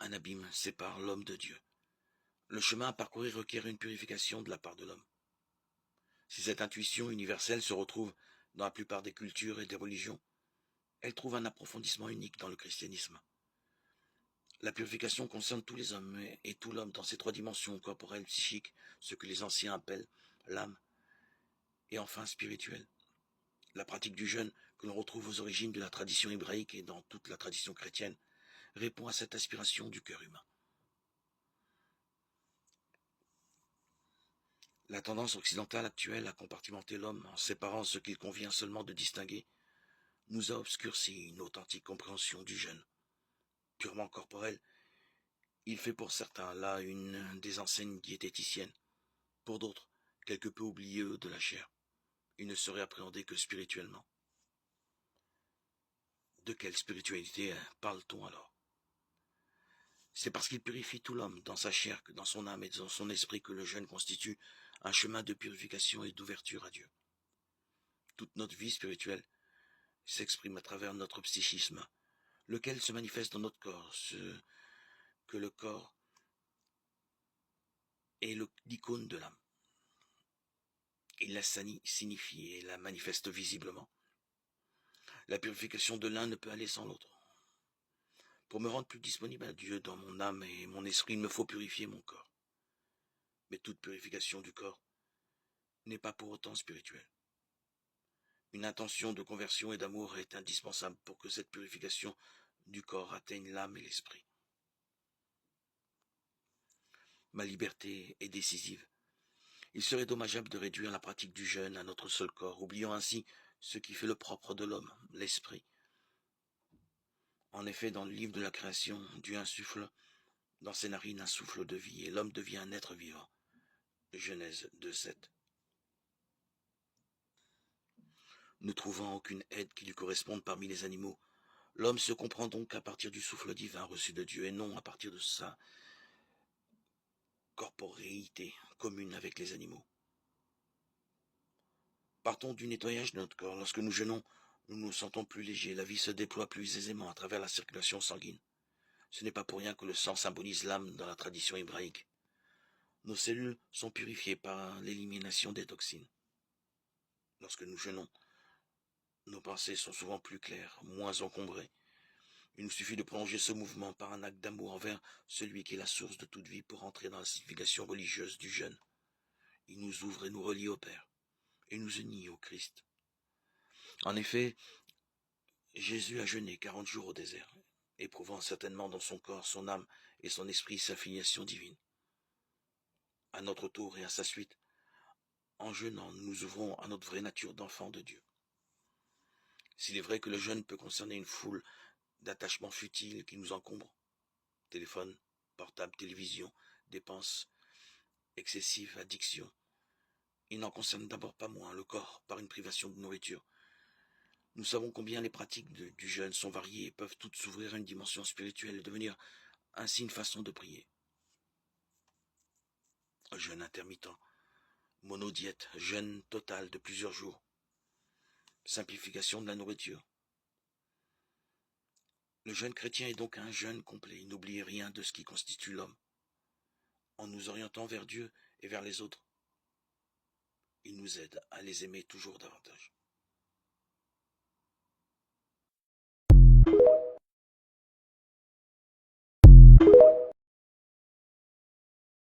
un abîme sépare l'homme de Dieu. Le chemin à parcourir requiert une purification de la part de l'homme. Si cette intuition universelle se retrouve dans la plupart des cultures et des religions, elle trouve un approfondissement unique dans le christianisme. La purification concerne tous les hommes et tout l'homme dans ses trois dimensions corporelles, psychiques, ce que les anciens appellent l'âme, et enfin spirituelle. La pratique du jeûne, que l'on retrouve aux origines de la tradition hébraïque et dans toute la tradition chrétienne, répond à cette aspiration du cœur humain. La tendance occidentale actuelle à compartimenter l'homme en séparant ce qu'il convient seulement de distinguer nous a obscurci une authentique compréhension du jeûne. Purement corporel, il fait pour certains là une des enseignes diététiciennes, pour d'autres quelque peu oublieux de la chair. Il ne serait appréhendé que spirituellement. De quelle spiritualité parle-t-on alors? C'est parce qu'il purifie tout l'homme dans sa chair, que dans son âme et dans son esprit que le jeûne constitue un chemin de purification et d'ouverture à Dieu. Toute notre vie spirituelle s'exprime à travers notre psychisme, lequel se manifeste dans notre corps, ce que le corps est l'icône de l'âme. Il la signifie et la manifeste visiblement. La purification de l'un ne peut aller sans l'autre. Pour me rendre plus disponible à Dieu dans mon âme et mon esprit, il me faut purifier mon corps. Mais toute purification du corps n'est pas pour autant spirituelle. Une intention de conversion et d'amour est indispensable pour que cette purification du corps atteigne l'âme et l'esprit. Ma liberté est décisive. Il serait dommageable de réduire la pratique du jeûne à notre seul corps, oubliant ainsi ce qui fait le propre de l'homme, l'esprit. En effet, dans le livre de la création, Dieu insuffle dans ses narines un souffle de vie, et l'homme devient un être vivant. Genèse 2:7. Ne trouvant aucune aide qui lui corresponde parmi les animaux, l'homme se comprend donc à partir du souffle divin reçu de Dieu, et non à partir de sa corporéité commune avec les animaux. Partons du nettoyage de notre corps. Lorsque nous jeûnons, nous nous sentons plus légers, la vie se déploie plus aisément à travers la circulation sanguine. Ce n'est pas pour rien que le sang symbolise l'âme dans la tradition hébraïque. Nos cellules sont purifiées par l'élimination des toxines. Lorsque nous jeûnons, nos pensées sont souvent plus claires, moins encombrées. Il nous suffit de prolonger ce mouvement par un acte d'amour envers celui qui est la source de toute vie pour entrer dans la signification religieuse du jeûne. Il nous ouvre et nous relie au Père, et nous unit au Christ. En effet, Jésus a jeûné 40 jours au désert, éprouvant certainement dans son corps, son âme et son esprit sa filiation divine. À notre tour et à sa suite, en jeûnant, nous nous ouvrons à notre vraie nature d'enfant de Dieu. S'il est vrai que le jeûne peut concerner une foule d'attachements futiles qui nous encombrent, téléphone, portable, télévision, dépenses excessives, addiction, il n'en concerne d'abord pas moins le corps par une privation de nourriture. Nous savons combien les pratiques du jeûne sont variées et peuvent toutes s'ouvrir à une dimension spirituelle et devenir ainsi une façon de prier. Jeûne intermittent, monodiète, jeûne total de plusieurs jours, simplification de la nourriture. Le jeûne chrétien est donc un jeûne complet. Il n'oublie rien de ce qui constitue l'homme. En nous orientant vers Dieu et vers les autres, il nous aide à les aimer toujours davantage.